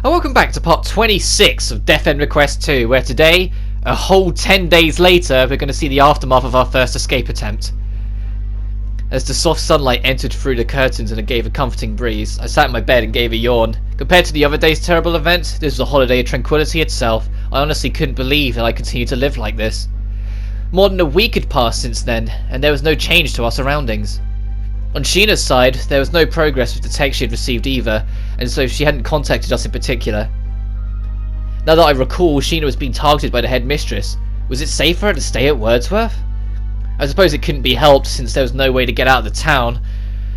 And welcome back to part 26 of Death End Request 2, where today, a whole 10 days later, we're going to see the aftermath of our first escape attempt. As the soft sunlight entered through the curtains and it gave a comforting breeze, I sat in my bed and gave a yawn. Compared to the other day's terrible event, this was a holiday of tranquility itself. I honestly couldn't believe that I continued to live like this. More than a week had passed since then, and there was no change to our surroundings. On Sheena's side, there was no progress with the text she had received either, and so she hadn't contacted us in particular. Now that I recall, Sheena was being targeted by the headmistress. Was it safe for her to stay at Wordsworth? I suppose it couldn't be helped since there was no way to get out of the town.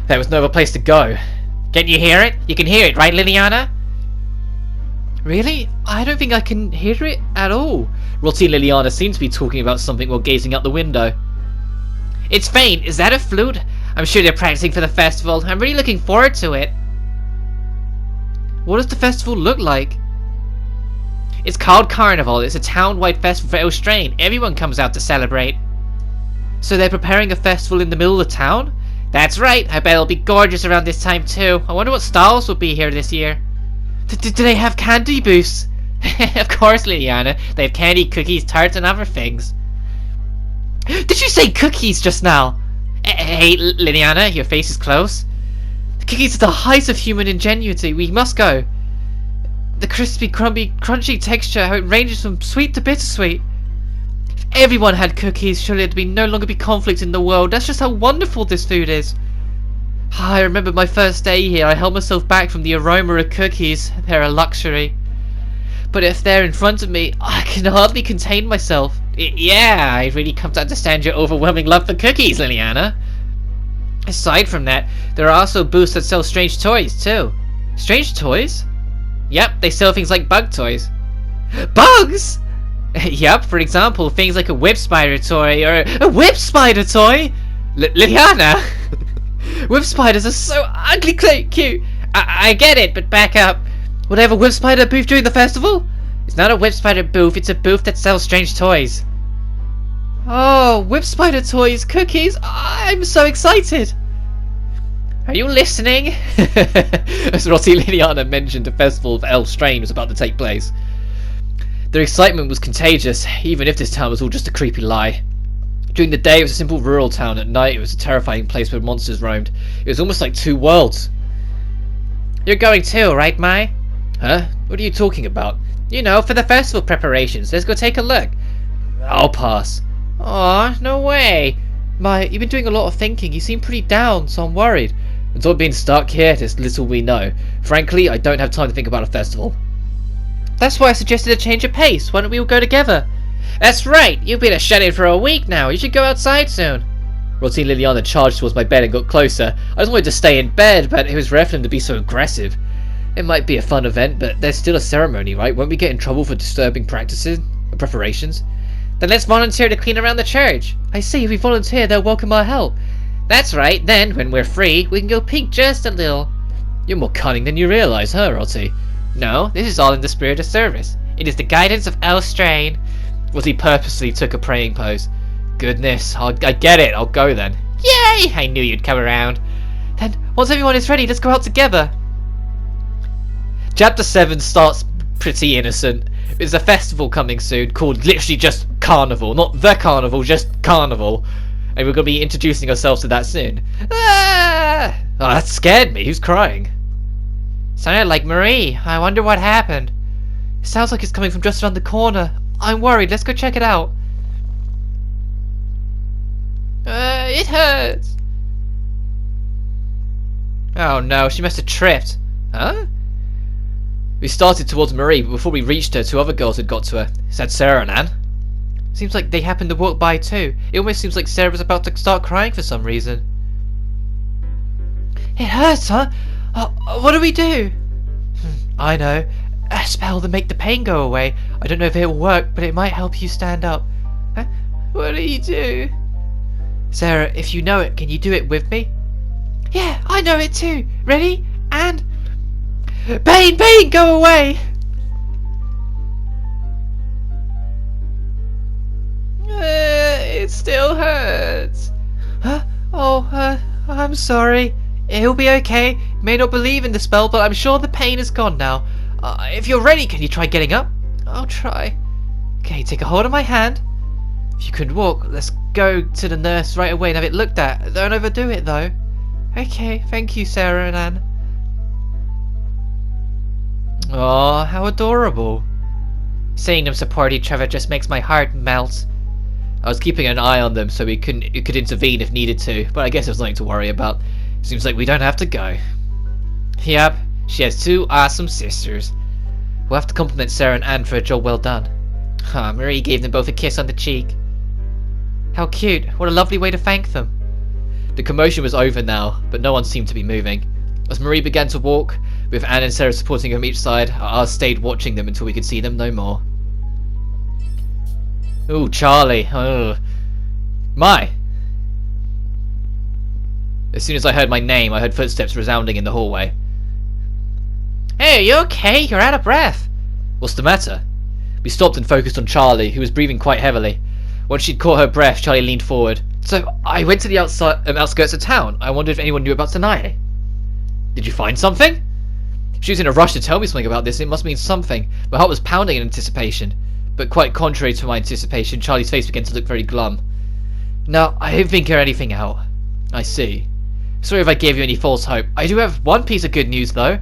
There was no other place to go. Can you hear it? You can hear it, right, Liliana? Really? I don't think I can hear it at all. Rotty and Liliana seem to be talking about something while gazing out the window. It's faint. Is that a flute? I'm sure they're practicing for the festival. I'm really looking forward to it. What does the festival look like? It's called Carnival. It's a town-wide festival for Elstraine. Everyone comes out to celebrate. So they're preparing a festival in the middle of the town? That's right. I bet it'll be gorgeous around this time too. I wonder what stalls will be here this year. Do they have candy booths? Of course, Liliana. They have candy, cookies, tarts, and other things. Did you say cookies just now? Hey, Liliana, your face is close. The cookies are the height of human ingenuity. We must go. The crispy, crunchy texture, how it ranges from sweet to bittersweet. If everyone had cookies, surely there'd no longer be conflict in the world. That's just how wonderful this food is. I remember my first day here. I held myself back from the aroma of cookies. They're a luxury. But if they're in front of me, I can hardly contain myself. Yeah, I've really come to understand your overwhelming love for cookies, Liliana. Aside from that, there are also booths that sell strange toys, too. Strange toys? Yep, they sell things like bug toys. Bugs? Yep, for example, things like a whip spider toy, or a whip spider toy? Liliana! Whip spiders are so ugly cute. I get it, but back up. Will they have a whip spider booth during the festival? It's not a whip spider booth, it's a booth that sells strange toys. Oh, whip spider toys, cookies, I'm so excited. Are you listening? As Rotty and Liliana mentioned, the festival of Elstraine was about to take place. Their excitement was contagious, even if this town was all just a creepy lie. During the day it was a simple rural town, at night it was a terrifying place where monsters roamed. It was almost like two worlds. You're going too, right, Mai? Huh? What are you talking about? You know, for the festival preparations. Let's go take a look. I'll pass. Aw, no way. Mai, you've been doing a lot of thinking. You seem pretty down, so I'm worried. It's all being stuck here, there's little we know. Frankly, I don't have time to think about a festival. That's why I suggested a change of pace. Why don't we all go together? That's right. You've been a shut-in for a week now. You should go outside soon. Rotty and Liliana charged towards my bed and got closer. I just wanted to stay in bed, but it was rare for them to be so aggressive. It might be a fun event, but there's still a ceremony, right? Won't we get in trouble for disturbing preparations? Then let's volunteer to clean around the church. I see, if we volunteer, they'll welcome our help. That's right. Then, when we're free, we can go peek just a little. You're more cunning than you realise, huh, Rotty? No, this is all in the spirit of service. It is the guidance of Elstraine. Rotty purposely took a praying pose. Goodness, I get it. I'll go then. Yay! I knew you'd come around. Then, once everyone is ready, let's go out together. Chapter 7 starts pretty innocent. There's a festival coming soon called literally just Carnival. Not the Carnival, just Carnival. And we're going to be introducing ourselves to that soon. Ah! Oh, that scared me. Who's crying? Sounded like Marie. I wonder what happened. It sounds like it's coming from just around the corner. I'm worried. Let's go check it out. It hurts. Oh no, she must have tripped. Huh? We started towards Marie, but before we reached her, two other girls had got to her. Is that Sarah and Anne? Seems like they happened to walk by too. It almost seems like Sarah was about to start crying for some reason. It hurts, huh? What do we do? I know. A spell to make the pain go away. I don't know if it will work, but it might help you stand up. Huh? What do you do? Sarah, if you know it, can you do it with me? Yeah, I know it too. Ready? And... Pain, go away! It still hurts. Huh? Oh, I'm sorry. It'll be okay. May not believe in the spell, but I'm sure the pain is gone now. If you're ready, can you try getting up? I'll try. Okay, take a hold of my hand. If you can walk, let's go to the nurse right away and have it looked at. Don't overdo it, though. Okay, thank you, Sarah and Anne. Aw, how adorable. Seeing them support each other just makes my heart melt. I was keeping an eye on them so we could intervene if needed to, but I guess there's nothing to worry about. Seems like we don't have to go. Yep, she has 2 awesome sisters. We'll have to compliment Sarah and Anne for a job well done. Marie gave them both a kiss on the cheek. How cute. What a lovely way to thank them. The commotion was over now, but no one seemed to be moving. As Marie began to walk, with Anne and Sarah supporting her on each side, I stayed watching them until we could see them no more. Ooh, Charlie. Oh. My! As soon as I heard my name, I heard footsteps resounding in the hallway. Hey, are you okay? You're out of breath. What's the matter? We stopped and focused on Charlie, who was breathing quite heavily. Once she'd caught her breath, Charlie leaned forward. So, I went to the outskirts of town. I wondered if anyone knew about Sanae. Did you find something? She was in a rush to tell me something about this, and it must mean something. My heart was pounding in anticipation. But quite contrary to my anticipation, Charlie's face began to look very glum. No, I didn't figure anything out. I see. Sorry if I gave you any false hope. I do have one piece of good news, though.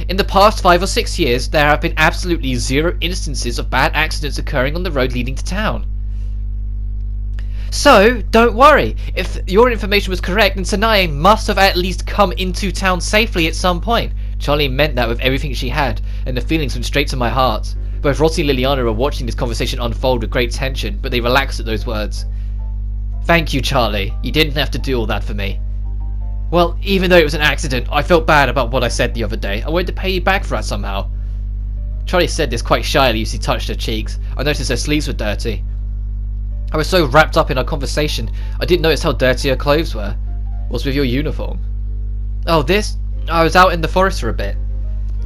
In the past 5 or 6 years, there have been absolutely 0 instances of bad accidents occurring on the road leading to town. So, don't worry. If your information was correct, then Sanae must have at least come into town safely at some point. Charlie meant that with everything she had, and the feelings went straight to my heart. Both Rossi and Liliana were watching this conversation unfold with great tension, but they relaxed at those words. Thank you, Charlie. You didn't have to do all that for me. Well, even though it was an accident, I felt bad about what I said the other day. I wanted to pay you back for that somehow. Charlie said this quite shyly as he touched her cheeks. I noticed her sleeves were dirty. I was so wrapped up in our conversation, I didn't notice how dirty her clothes were. What's with your uniform? Oh, this? I was out in the forest for a bit.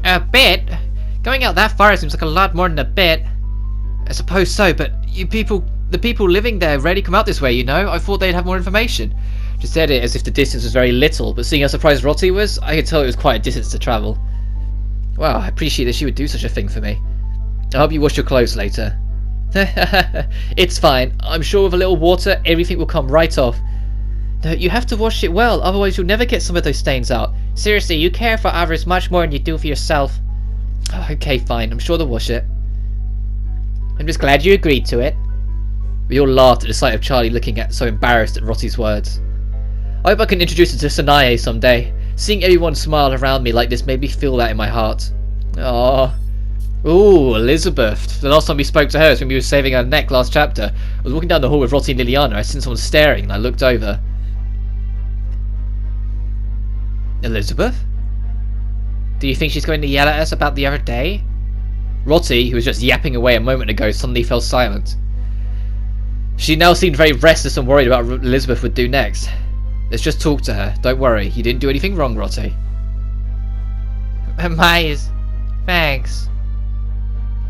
A bit? Going out that far seems like a lot more than a bit. I suppose so, but the people living there rarely come out this way, you know? I thought they'd have more information. She said it as if the distance was very little, but seeing how surprised Rotti was, I could tell it was quite a distance to travel. Wow, I appreciate that she would do such a thing for me. I hope you wash your clothes later. It's fine. I'm sure with a little water, everything will come right off. No, you have to wash it well, otherwise you'll never get some of those stains out. Seriously, you care for others much more than you do for yourself. Oh, okay, fine. I'm sure they'll wash it. I'm just glad you agreed to it. We all laughed at the sight of Charlie looking so embarrassed at Rotti's words. I hope I can introduce her to Sanae someday. Seeing everyone smile around me like this made me feel that in my heart. Aww. Ooh, Elizabeth. The last time we spoke to her was when we were saving her neck last chapter. I was walking down the hall with Rotti and Liliana. I sensed someone staring and I looked over. Elizabeth? Do you think she's going to yell at us about the other day? Rotti, who was just yapping away a moment ago, suddenly fell silent. She now seemed very restless and worried about what Elizabeth would do next. Let's just talk to her. Don't worry, you didn't do anything wrong, Rotti. Myers, thanks.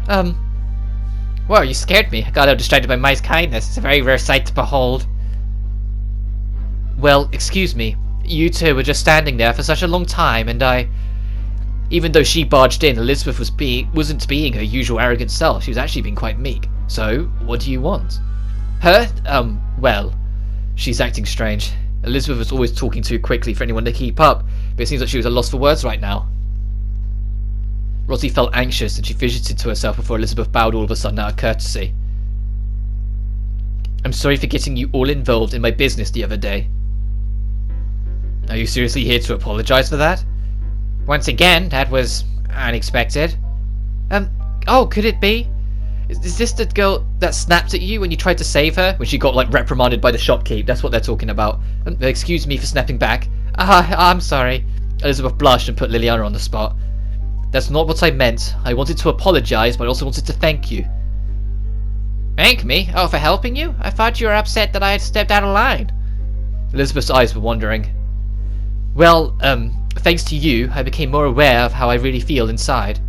Well, you scared me. I got out distracted by Mai's kindness. It's a very rare sight to behold. Well, excuse me. You two were just standing there for such a long time, and even though she barged in, Elizabeth wasn't being her usual arrogant self. She was actually being quite meek. So, what do you want? Her? Well, she's acting strange. Elizabeth was always talking too quickly for anyone to keep up, but it seems like she was at a loss for words right now. Rotti felt anxious and she fidgeted to herself before Elizabeth bowed all of a sudden out of courtesy. I'm sorry for getting you all involved in my business the other day. Are you seriously here to apologize for that? Once again, that was unexpected. Oh, could it be? Is this the girl that snapped at you when you tried to save her? When she got, like, reprimanded by the shopkeep? That's what they're talking about. Excuse me for snapping back. I'm sorry. Elizabeth blushed and put Liliana on the spot. That's not what I meant. I wanted to apologize, but I also wanted to thank you. Thank me? Oh, for helping you? I thought you were upset that I had stepped out of line. Elizabeth's eyes were wandering. Well, thanks to you, I became more aware of how I really feel inside.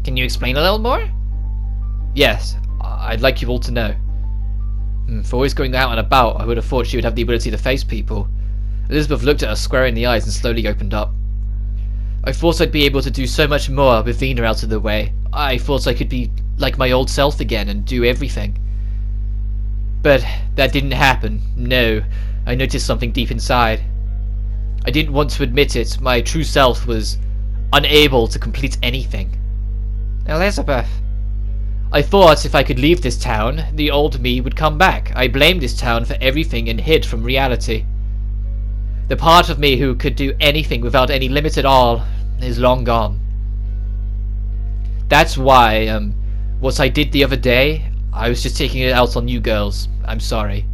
Can you explain a little more? Yes, I'd like you all to know. For always going out and about, I would have thought she would have the ability to face people. Elizabeth looked at her square in the eyes and slowly opened up. I thought I'd be able to do so much more with Vina out of the way. I thought I could be like my old self again and do everything. But that didn't happen. No, I noticed something deep inside. I didn't want to admit it. My true self was unable to complete anything. Elizabeth. I thought if I could leave this town, the old me would come back. I blamed this town for everything and hid from reality. The part of me who could do anything without any limit at all is long gone. That's why, what I did the other day, I was just taking it out on you girls. I'm sorry.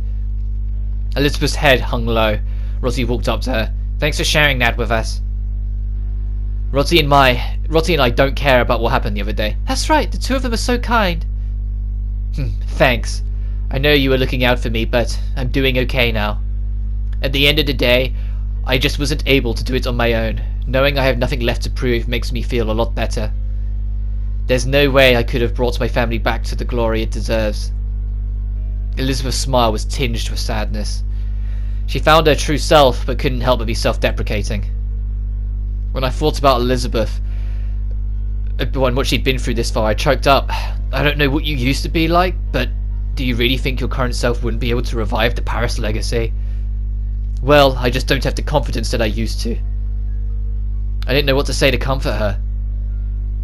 Elizabeth's head hung low. Rosie walked up to her. Thanks for sharing that with us. Rosie and I don't care about what happened the other day. That's right, the two of them are so kind. Thanks. I know you were looking out for me, but I'm doing okay now. At the end of the day, I just wasn't able to do it on my own. Knowing I have nothing left to prove makes me feel a lot better. There's no way I could have brought my family back to the glory it deserves. Elizabeth's smile was tinged with sadness. She found her true self, but couldn't help but be self-deprecating. When I thought about Elizabeth, and what she'd been through this far, I choked up. I don't know what you used to be like, but do you really think your current self wouldn't be able to revive the Paris legacy? Well, I just don't have the confidence that I used to. I didn't know what to say to comfort her.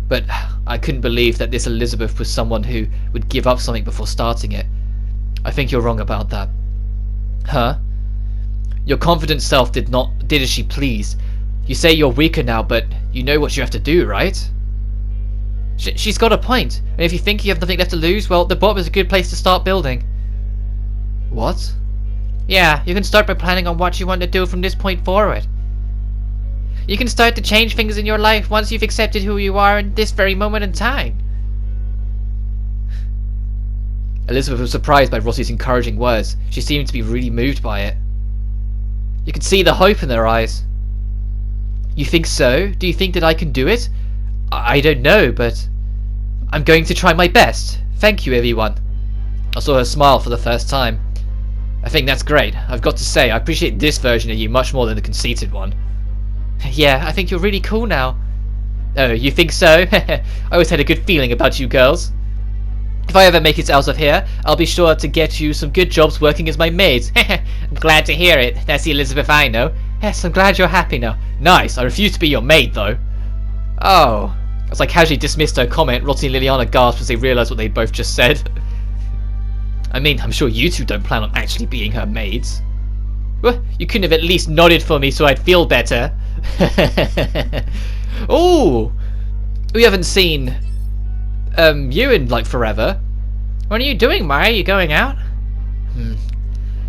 But I couldn't believe that this Elizabeth was someone who would give up something before starting it. I think you're wrong about that. Huh? Your confident self did as she pleased. You say you're weaker now, but you know what you have to do, right? She's got a point. And if you think you have nothing left to lose, well, the bottom is a good place to start building. What? Yeah, you can start by planning on what you want to do from this point forward. You can start to change things in your life once you've accepted who you are in this very moment in time. Elizabeth was surprised by Rosie's encouraging words. She seemed to be really moved by it. You could see the hope in their eyes. You think so? Do you think that I can do it? I don't know, but I'm going to try my best. Thank you, everyone. I saw her smile for the first time. I think that's great. I've got to say, I appreciate this version of you much more than the conceited one. Yeah, I think you're really cool now. Oh, you think so? I always had a good feeling about you girls. If I ever make it out of here, I'll be sure to get you some good jobs working as my maid. I'm glad to hear it. That's the Elizabeth I know. Yes, I'm glad you're happy now. Nice, I refuse to be your maid, though. Oh. As I casually dismissed her comment, Rosie and Liliana gasped as they realised what they both just said. I mean, I'm sure you two don't plan on actually being her maids. Well, you couldn't have at least nodded for me so I'd feel better. Ooh! We haven't seen you in like forever. What are you doing, Maya? Are you going out?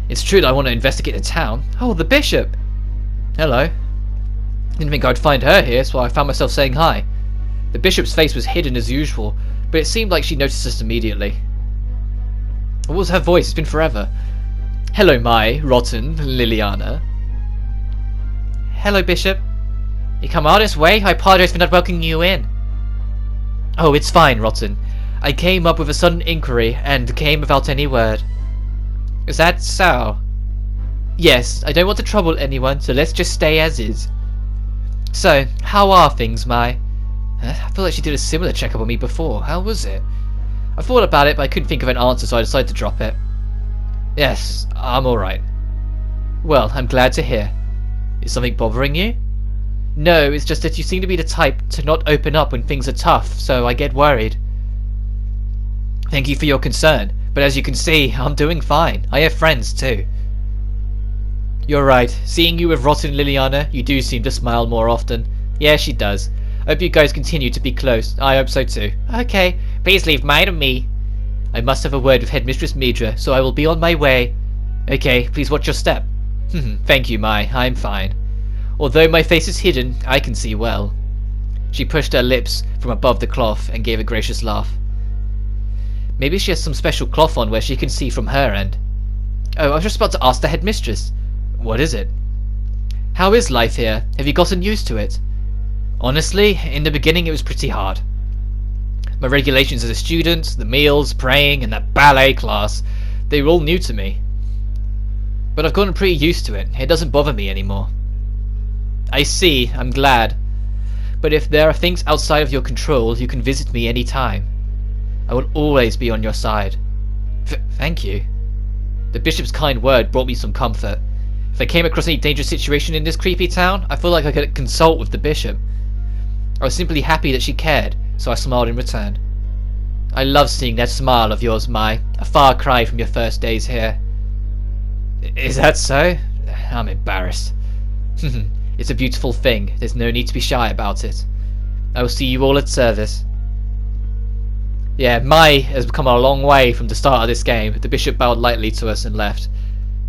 It's true that I want to investigate the town. Oh, the bishop! Hello. Didn't think I'd find her here, so I found myself saying hi. The bishop's face was hidden as usual, but it seemed like she noticed us immediately. What was her voice? It's been forever. Hello, Mai, Rotten, Liliana. Hello, Bishop. You come all this way? I apologize for not welcoming you in. Oh, it's fine, Rotten. I came up with a sudden inquiry and came without any word. Is that so? Yes, I don't want to trouble anyone, so let's just stay as is. So, how are things, Mai? I feel like she did a similar checkup on me before. How was it? I thought about it, but I couldn't think of an answer, so I decided to drop it. Yes, I'm alright. Well, I'm glad to hear. Is something bothering you? No, it's just that you seem to be the type to not open up when things are tough, so I get worried. Thank you for your concern, but as you can see, I'm doing fine. I have friends too. You're right. Seeing you with Rotten and Liliana, you do seem to smile more often. Yeah, she does. I hope you guys continue to be close. I hope so too. Okay, please leave Mai to me. I must have a word with Headmistress Midra, so I will be on my way. Okay, please watch your step. Thank you, Mai. I'm fine. Although my face is hidden, I can see well. She pushed her lips from above the cloth and gave a gracious laugh. Maybe she has some special cloth on where she can see from her end. Oh, I was just about to ask the Headmistress. What is it? How is life here? Have you gotten used to it? Honestly, in the beginning it was pretty hard. My regulations as a student, the meals, praying, and that ballet class, they were all new to me. But I've gotten pretty used to it. It doesn't bother me anymore. I see, I'm glad. But if there are things outside of your control, you can visit me any time. I will always be on your side. Thank you. The bishop's kind word brought me some comfort. If I came across any dangerous situation in this creepy town, I feel like I could consult with the bishop. I was simply happy that she cared, so I smiled in return. I love seeing that smile of yours, Mai. A far cry from your first days here. Is that so? I'm embarrassed. It's a beautiful thing. There's no need to be shy about it. I will see you all at service. Yeah, Mai has come a long way from the start of this game. The bishop bowed lightly to us and left.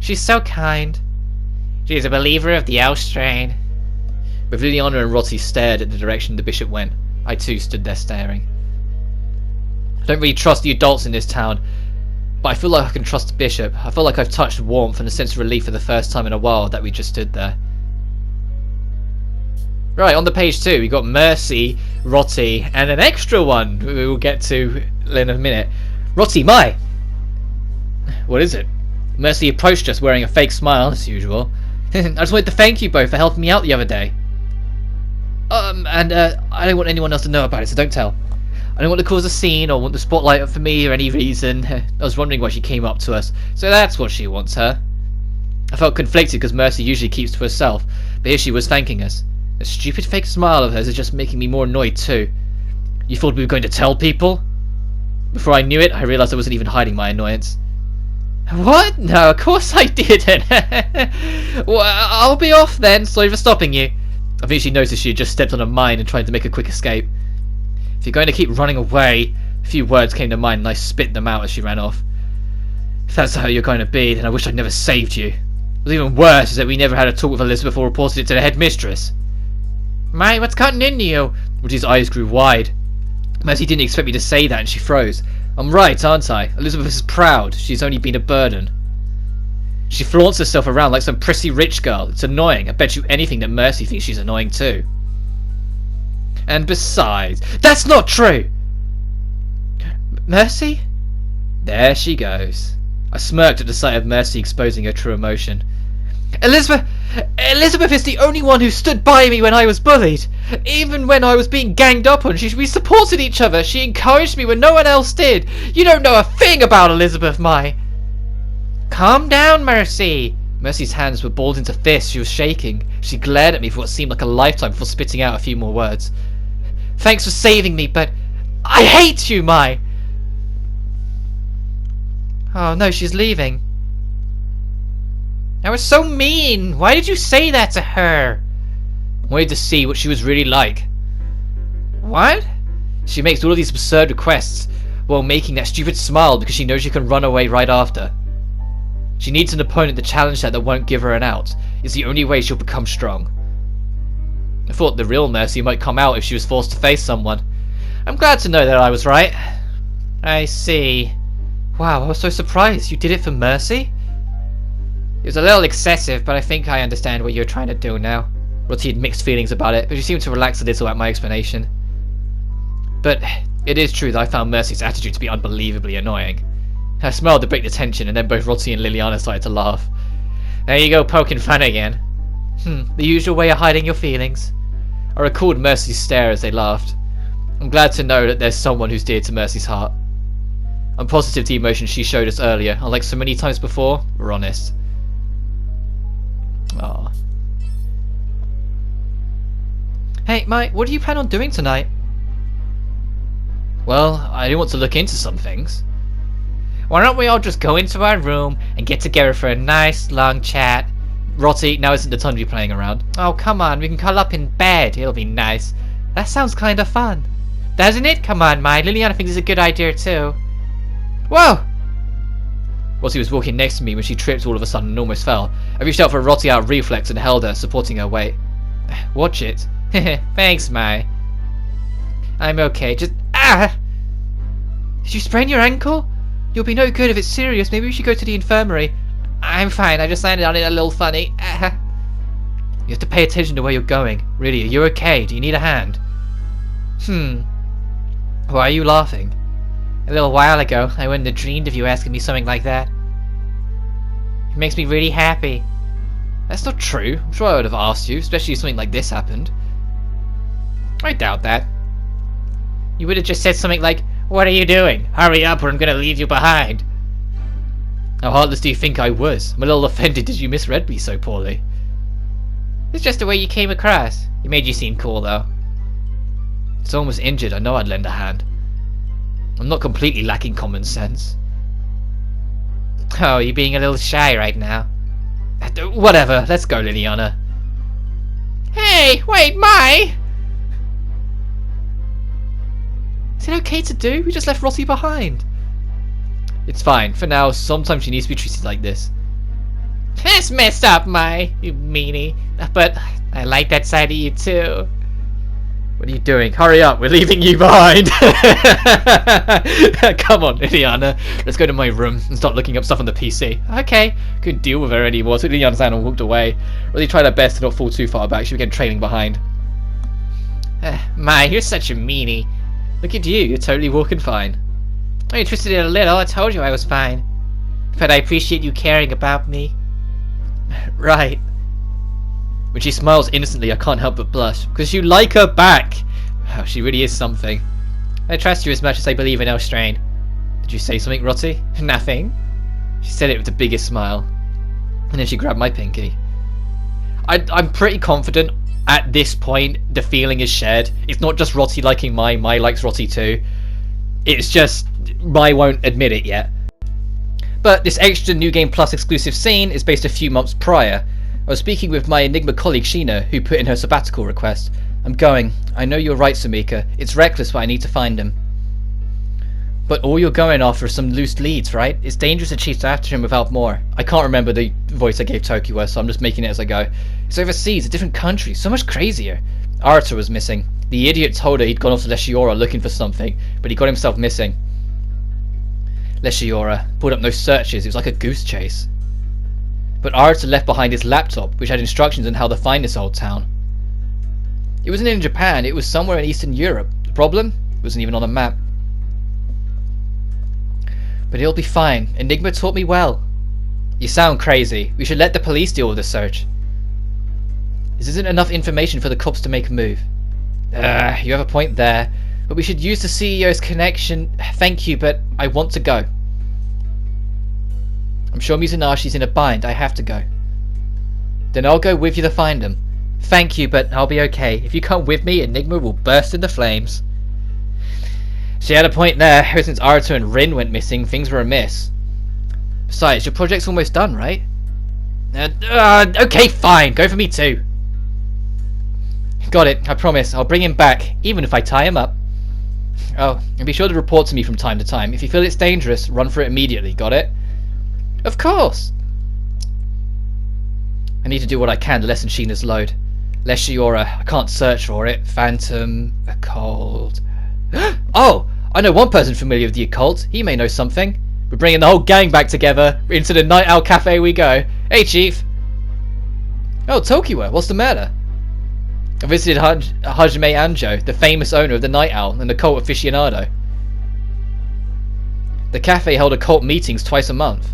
She's so kind. She is a believer of the Elf strain. Both Liliana and Rotti stared at the direction the bishop went. I too stood there staring. I don't really trust the adults in this town, but I feel like I can trust the bishop. I feel like I've touched warmth and a sense of relief for the first time in a while that we just stood there. Right, on the page 2, we got Mercy, Rotti, and an extra one we will get to in a minute. Rotti, Mai! What is it? Mercy approached us wearing a fake smile, as usual. I just wanted to thank you both for helping me out the other day. I don't want anyone else to know about it, so don't tell. I don't want to cause a scene or want the spotlight up for me or any reason. I was wondering why she came up to us, so that's what she wants, huh? I felt conflicted because Mercy usually keeps to herself, but here she was thanking us. The stupid fake smile of hers is just making me more annoyed too. You thought we were going to tell people? Before I knew it, I realised I wasn't even hiding my annoyance. What? No, of course I didn't. Well, I'll be off then, sorry for stopping you. I think she noticed she had just stepped on a mine and tried to make a quick escape. If you're going to keep running away, a few words came to mind and I spit them out as she ran off. If that's how you're going to be, then I wish I'd never saved you. What's even worse is that we never had a talk with Elizabeth or reported it to the headmistress. Mai, what's cutting into you? Rotti's eyes grew wide. Mercy didn't expect me to say that and she froze. I'm right, aren't I? Elizabeth is proud. She's only been a burden. She flaunts herself around like some prissy rich girl. It's annoying. I bet you anything that Mercy thinks she's annoying too. And besides, that's not true! Mercy? There she goes. I smirked at the sight of Mercy exposing her true emotion. Elizabeth is the only one who stood by me when I was bullied. Even when I was being ganged up on, we supported each other. She encouraged me when no one else did. You don't know a thing about Elizabeth, Mai. Calm down, Mercy. Mercy's hands were balled into fists. She was shaking. She glared at me for what seemed like a lifetime before spitting out a few more words. Thanks for saving me, but I hate you, Mai. Oh no, she's leaving. That was so mean! Why did you say that to her? I wanted to see what she was really like. What? She makes all of these absurd requests while making that stupid smile because she knows she can run away right after. She needs an opponent to challenge that won't give her an out. It's the only way she'll become strong. I thought the real Mercy might come out if she was forced to face someone. I'm glad to know that I was right. I see. Wow, I was so surprised. You did it for Mercy? It was a little excessive, but I think I understand what you're trying to do now. Rotti had mixed feelings about it, but she seemed to relax a little at my explanation. But it is true that I found Mercy's attitude to be unbelievably annoying. I smiled to break the tension, and then both Rotti and Liliana started to laugh. There you go, poking fun again. The usual way of hiding your feelings. I recalled Mercy's stare as they laughed. I'm glad to know that there's someone who's dear to Mercy's heart. I'm positive the emotions she showed us earlier, unlike so many times before, were honest. Aww. Hey, Mai, what do you plan on doing tonight? Well, I do want to look into some things. Why don't we all just go into our room and get together for a nice long chat? Rotti, now isn't the time to be playing around. Oh, come on, we can curl up in bed. It'll be nice. That sounds kind of fun. Doesn't it? Come on, Mai. Liliana thinks it's a good idea too. Whoa! Rotti was walking next to me when she tripped all of a sudden and almost fell. I reached out for a Rotti out of reflex and held her, supporting her weight. Watch it. Thanks, Mai. I'm okay, just... Ah! Did you sprain your ankle? You'll be no good if it's serious. Maybe we should go to the infirmary. I'm fine, I just landed on it a little funny. You have to pay attention to where you're going. Really, are you okay? Do you need a hand? Why are you laughing? A little while ago, I wouldn't have dreamed of you asking me something like that. It makes me really happy. That's not true. I'm sure I would have asked you, especially if something like this happened. I doubt that. You would have just said something like, "What are you doing? Hurry up or I'm gonna leave you behind." How heartless do you think I was? I'm a little offended that you misread me so poorly. It's just the way you came across. It made you seem cool though. If someone was injured, I know I'd lend a hand. I'm not completely lacking common sense. Oh, you're being a little shy right now. Whatever, let's go, Liliana. Hey, wait, Mai! Is it okay to do? We just left Rossi behind. It's fine. For now, sometimes she needs to be treated like this. That's messed up, Mai, you meanie. But I like that side of you too. What are you doing? Hurry up, we're leaving you behind! Come on, Liliana. Let's go to my room and start looking up stuff on the PC. Okay, couldn't deal with her anymore, so Liliana's hand and walked away. Really tried her best to not fall too far back. She began trailing behind. Mai, you're such a meanie. Look at you, you're totally walking fine. I'm interested in a little, I told you I was fine. But I appreciate you caring about me. Right. When she smiles innocently, I can't help but blush, because you like her back! Oh, she really is something. I trust you as much as I believe in Elstrain. Did you say something, Rotti? Nothing. She said it with the biggest smile. And then she grabbed my pinky. I'm pretty confident at this point the feeling is shared. It's not just Rotti liking Mai likes Rotti too. It's just Mai won't admit it yet. But this extra New Game Plus exclusive scene is based a few months prior. I was speaking with my Enigma colleague Sheena, who put in her sabbatical request. I'm going. I know you're right, Sumika. It's reckless, but I need to find him. But all you're going after are some loose leads, right? It's dangerous to chase after him without more. I can't remember the voice I gave Tokiwa, so I'm just making it as I go. It's overseas, a different country, so much crazier. Arata was missing. The idiot told her he'd gone off to Leshiora looking for something, but he got himself missing. Leshiora pulled up no searches, it was like a goose chase. But Arata left behind his laptop, which had instructions on how to find this old town. It wasn't in Japan, it was somewhere in Eastern Europe. The problem? It wasn't even on a map. But it'll be fine. Enigma taught me well. You sound crazy. We should let the police deal with the search. This isn't enough information for the cops to make a move. You have a point there. But we should use the CEO's connection. Thank you, but I want to go. I'm sure Mizunashi's in a bind. I have to go. Then I'll go with you to find him. Thank you, but I'll be okay. If you come with me, Enigma will burst into flames. She had a point there. Ever since Arata and Rin went missing, things were amiss. Besides, your project's almost done, right? Okay, fine. Go for me too. Got it. I promise. I'll bring him back, even if I tie him up. Oh, and be sure to report to me from time to time. If you feel it's dangerous, run for it immediately. Got it? Of course. I need to do what I can to lessen Sheena's load. Leshiora, I can't search for it. Phantom, occult. Oh, I know one person familiar with the occult. He may know something. We're bringing the whole gang back together. Into the Night Owl Cafe we go. Hey, Chief. Oh, Tokiwa, what's the matter? I visited Hajime Anjo, the famous owner of the Night Owl and the cult aficionado. The cafe held occult meetings twice a month.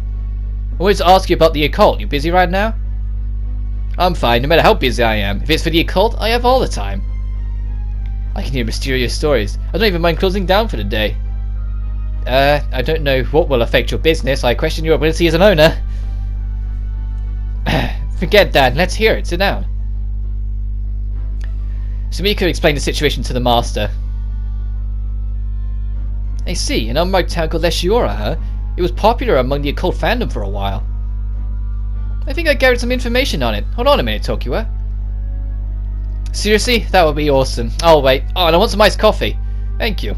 I wanted to ask you about the occult. You busy right now? I'm fine, no matter how busy I am. If it's for the occult, I have all the time. I can hear mysterious stories. I don't even mind closing down for the day. I don't know what will affect your business. I question your ability as an owner. Forget that. Let's hear it. Sit down. Sumika explained the situation to the master. I see. An unmarked town called Leshiora, huh? It was popular among the occult fandom for a while. I think I gathered some information on it. Hold on a minute, Tokiwa. Seriously? That would be awesome. I'll wait. Oh, and I want some iced coffee. Thank you.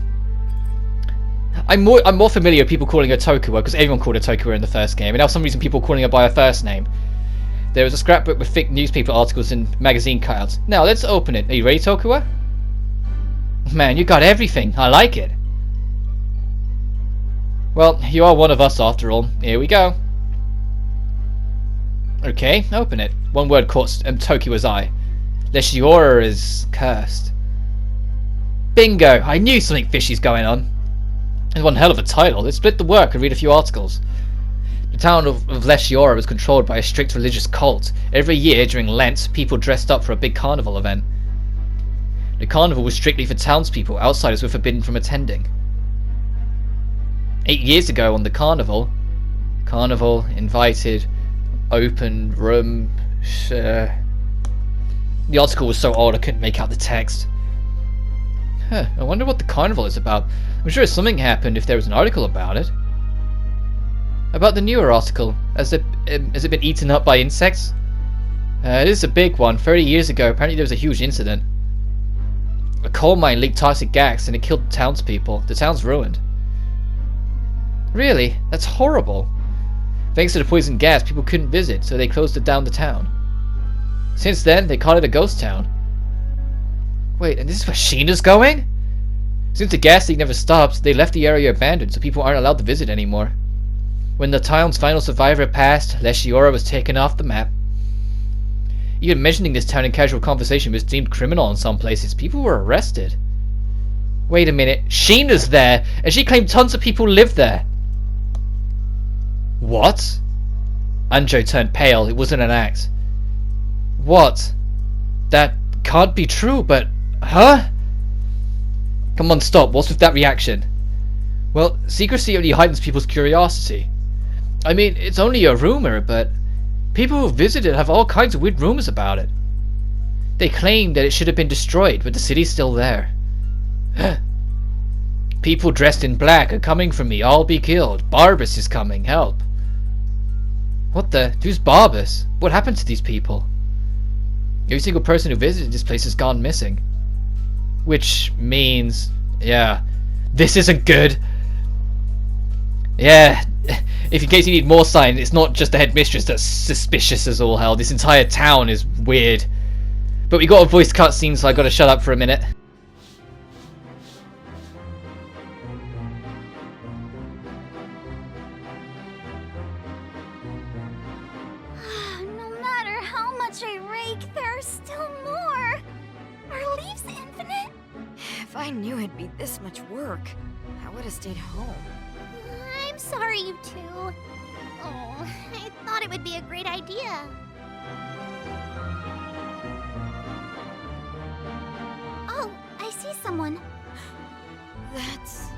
I'm more familiar with people calling her Tokiwa because everyone called her Tokiwa in the first game, and now for some reason people calling her by her first name. There was a scrapbook with thick newspaper articles and magazine cutouts. Now let's open it. Are you ready, Tokiwa? Man, you got everything. I like it. Well, you are one of us after all. Here we go. Okay, open it. One word caught Tokiwa's eye. Leshiora is cursed. Bingo! I knew something fishy's going on. It's one hell of a title. Let's split the work and read a few articles. The town of Leshiora was controlled by a strict religious cult. Every year during Lent, people dressed up for a big carnival event. The carnival was strictly for townspeople. Outsiders were forbidden from attending. 8 years ago on the carnival invited, open room. The article was so old I couldn't make out the text. I wonder what the carnival is about. I'm sure something happened if there was an article about it. About the newer article, has it been eaten up by insects? It is a big one. 30 years ago, apparently there was a huge incident. A coal mine leaked toxic gas and it killed townspeople. The town's ruined. Really? That's horrible. Thanks to the poison gas, people couldn't visit, so they closed down the town. Since then, they call it a ghost town. Wait, and this is where Sheena's going? Since the gas leak never stopped, they left the area abandoned, so people aren't allowed to visit anymore. When the town's final survivor passed, Leshiora was taken off the map. Even mentioning this town in casual conversation was deemed criminal in some places. People were arrested. Wait a minute, Sheena's there, and she claimed tons of people live there. What? Anjo turned pale. It wasn't an act. What? That can't be true, but... Huh? Come on, stop. What's with that reaction? Well, secrecy only heightens people's curiosity. I mean, it's only a rumor, but... people who visited have all kinds of weird rumors about it. They claim that it should have been destroyed, but the city's still there. People dressed in black are coming for me. I'll be killed. Barbas is coming. Help. What the? Who's Barbas? What happened to these people? Every single person who visited this place has gone missing. Which means... yeah. This isn't good. Yeah. If in case you need more sign, it's not just the headmistress that's suspicious as all hell. This entire town is weird. But we got a voice cutscene, so I gotta shut up for a minute. No matter how much I rake, there are still more. Are leaves infinite? If I knew it'd be this much work, I would have stayed home. I'm sorry, you two. Oh, I thought it would be a great idea. Oh, I see someone. That's...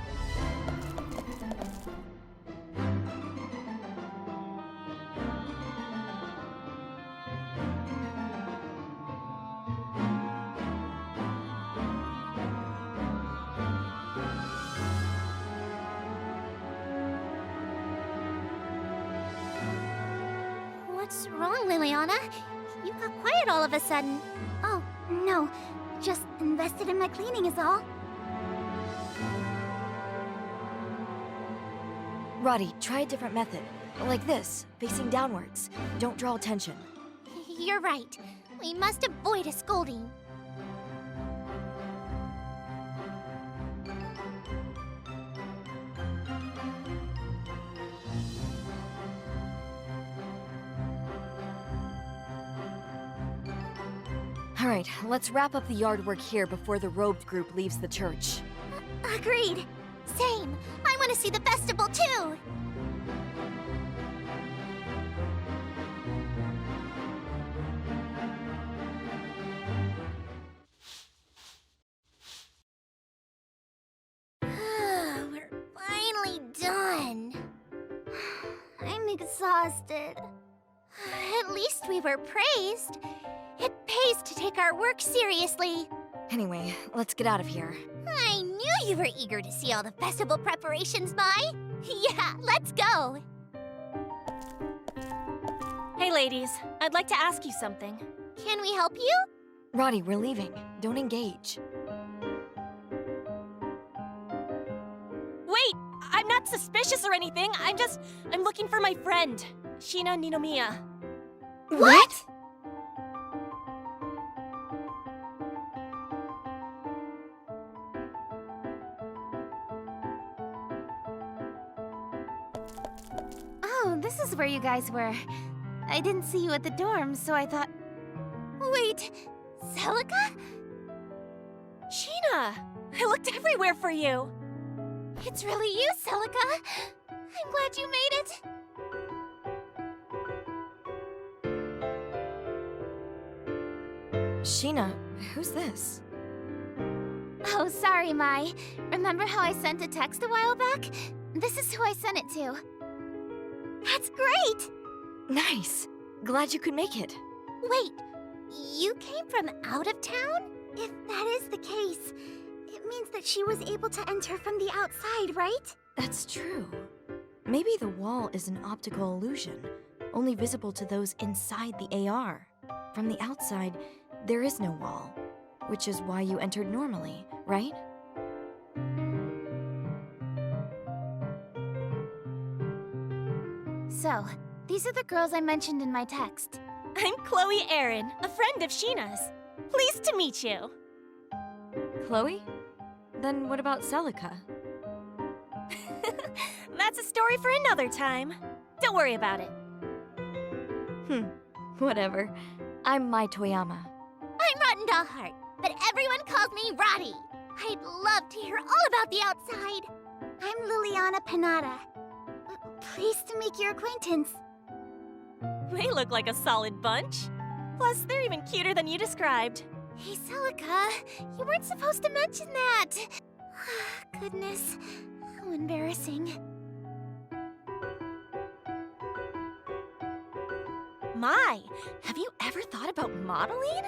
What's wrong, Liliana? You got quiet all of a sudden. Oh, no. Just invested in my cleaning is all. Roddy, try a different method. Like this, facing downwards. Don't draw attention. You're right. We must avoid a scolding. Alright, let's wrap up the yard work here before the robed group leaves the church. Agreed. Same. I want to see the festival too. We're finally done. I'm exhausted. At least we were praised. It pays to take our work seriously. Anyway, let's get out of here. I knew you were eager to see all the festival preparations, Mai. Yeah, let's go. Hey ladies, I'd like to ask you something. Can we help you? Roddy, we're leaving. Don't engage. Wait, I'm not suspicious or anything. I'm looking for my friend, Shina Ninomiya. What? Oh, this is where you guys were. I didn't see you at the dorm, so I thought... Wait, Celica? Shina, I looked everywhere for you. It's really you, Celica. I'm glad you made it. Sheena, who's this? Oh, sorry, Mai. Remember how I sent a text a while back? This is who I sent it to. That's great! Nice. Glad you could make it. Wait, you came from out of town? If that is the case, it means that she was able to enter from the outside, right? That's true. Maybe the wall is an optical illusion, only visible to those inside the AR. From the outside, there is no wall, which is why you entered normally, right? So, these are the girls I mentioned in my text. I'm Chloe Aaron, a friend of Sheena's. Pleased to meet you. Chloe? Then what about Celica? That's a story for another time. Don't worry about it. Whatever. I'm Mai Toyama. I'm Rotten Doll Heart, but everyone calls me Roddy. I'd love to hear all about the outside. I'm Liliana Panada. Pleased to make your acquaintance. They look like a solid bunch. Plus, they're even cuter than you described. Hey, Celica, you weren't supposed to mention that. Goodness, how embarrassing. Mai, have you ever thought about modeling?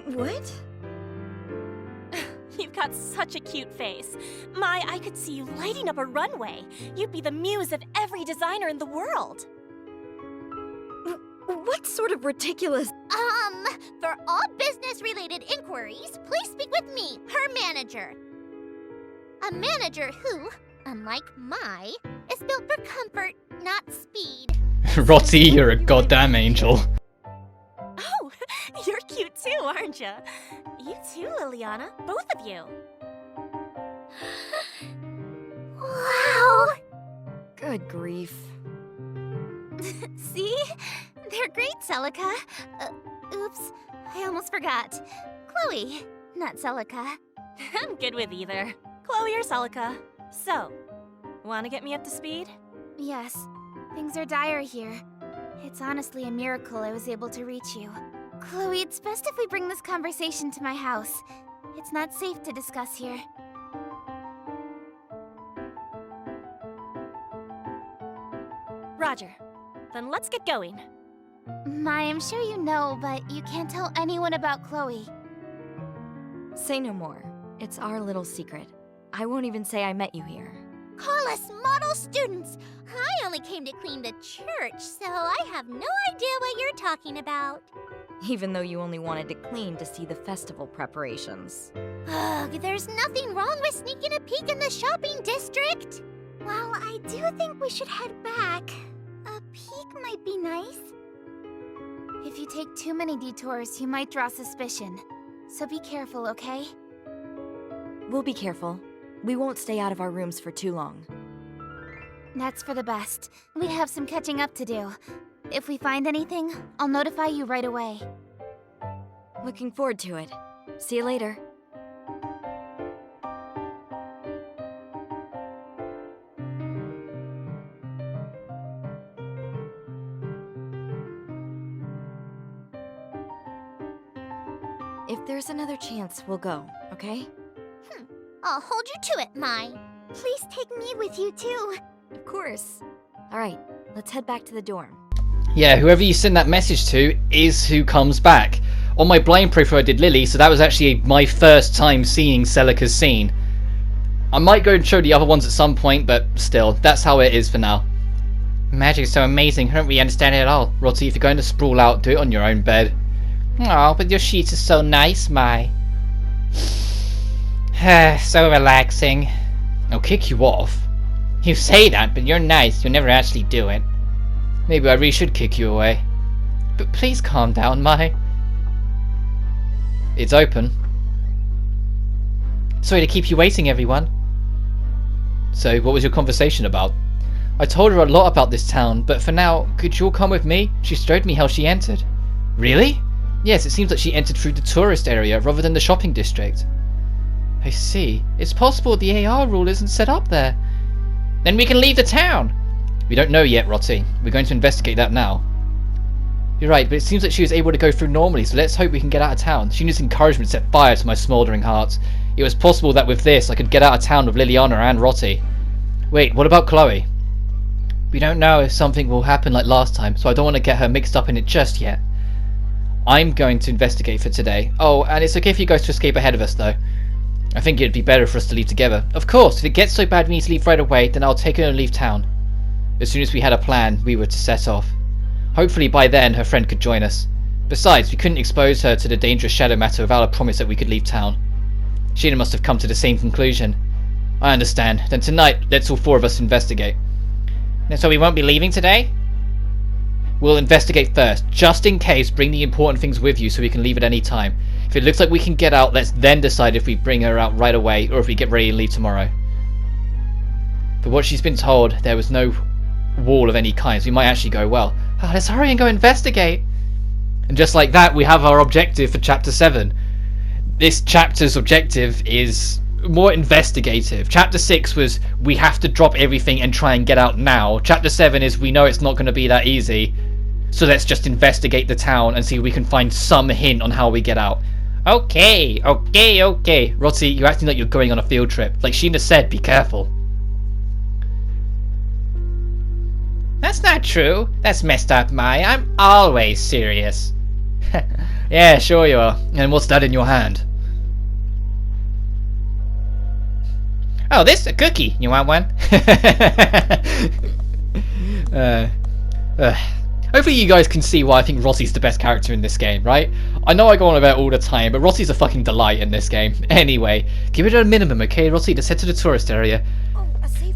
What? You've got such a cute face. Mai, I could see you lighting up a runway. You'd be the muse of every designer in the world. What sort of ridiculous... For all business-related inquiries, please speak with me, her manager. A manager who, unlike Mai, is built for comfort, not speed. Rotty, you're a goddamn angel. Oh, you're cute too, aren't you? You too, Liliana. Both of you. Wow! Good grief. See? They're great, Celica. Oops, I almost forgot. Chloe, not Celica. I'm good with either. Chloe or Celica. So, wanna get me up to speed? Yes, things are dire here. It's honestly a miracle I was able to reach you. Chloe, it's best if we bring this conversation to my house. It's not safe to discuss here. Roger. Then let's get going. Mai, I'm sure you know, but you can't tell anyone about Chloe. Say no more. It's our little secret. I won't even say I met you here. Call us model students. I only came to clean the church, so I have no idea what you're talking about. Even though you only wanted to clean to see the festival preparations. Ugh, there's nothing wrong with sneaking a peek in the shopping district. Well, I do think we should head back. A peek might be nice. If you take too many detours, you might draw suspicion. So be careful, okay? We'll be careful. We won't stay out of our rooms for too long. That's for the best. We have some catching up to do. If we find anything, I'll notify you right away. Looking forward to it. See you later. If there's another chance, we'll go, okay? I'll hold you to it, Mai. Please take me with you, too. Of course. Alright, let's head back to the dorm. Yeah, whoever you send that message to is who comes back. On my blind playthrough I did Lily, so that was actually my first time seeing Celica's scene. I might go and show the other ones at some point, but still, that's how it is for now. Magic is so amazing, I don't really understand it at all. Rotty, if you're going to sprawl out, do it on your own bed. Aw, but your sheets are so nice, Mai. So relaxing. I'll kick you off. You say that, but you're nice, you'll never actually do it. Maybe I really should kick you away. But please calm down, Mai. It's open. Sorry to keep you waiting, everyone. So, what was your conversation about? I told her a lot about this town, but for now, could you all come with me? She showed me how she entered. Really? Yes, it seems like she entered through the tourist area rather than the shopping district. I see. It's possible the AR rule isn't set up there. Then we can leave the town! We don't know yet, Rotty. We're going to investigate that now. You're right, but it seems like she was able to go through normally, so let's hope we can get out of town. She needs encouragement to set fire to my smouldering heart. It was possible that with this, I could get out of town with Liliana and Rotti. Wait, what about Chloe? We don't know if something will happen like last time, so I don't want to get her mixed up in it just yet. I'm going to investigate for today. Oh, and it's okay for you guys to escape ahead of us, though. I think it'd be better for us to leave together. Of course, if it gets so bad we need to leave right away, then I'll take her and leave town. As soon as we had a plan, we were to set off. Hopefully by then her friend could join us. Besides, we couldn't expose her to the dangerous shadow matter without a promise that we could leave town. Sheena must have come to the same conclusion. I understand. Then tonight, let's all four of us investigate. So we won't be leaving today? We'll investigate first. Just in case, bring the important things with you so we can leave at any time. If it looks like we can get out, let's then decide if we bring her out right away or if we get ready to leave tomorrow. For what she's been told, there was no wall of any kind, so we might actually go well. Oh, let's hurry and go investigate. And just like that, we have our objective for Chapter 7. This chapter's objective is more investigative. Chapter 6 was we have to drop everything and try and get out now. Chapter 7 is we know it's not going to be that easy, so let's just investigate the town and see if we can find some hint on how we get out. Okay. Rotti, you're acting like you're going on a field trip. Like Sheena said, be careful. That's not true. That's messed up, Mai. I'm always serious. Yeah, sure you are. And what's that in your hand? Oh, this is a cookie. You want one? Hopefully you guys can see why I think Rotti's the best character in this game, right? I know I go on about it all the time, but Rotti's a fucking delight in this game. Anyway, give it a minimum, okay, Rotti? Let's head to the tourist area.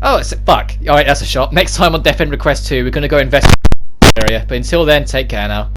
Oh, it's fuck. Alright, that's a shot. Next time on Death End Request 2, we're gonna go investigate the area. But until then, take care now.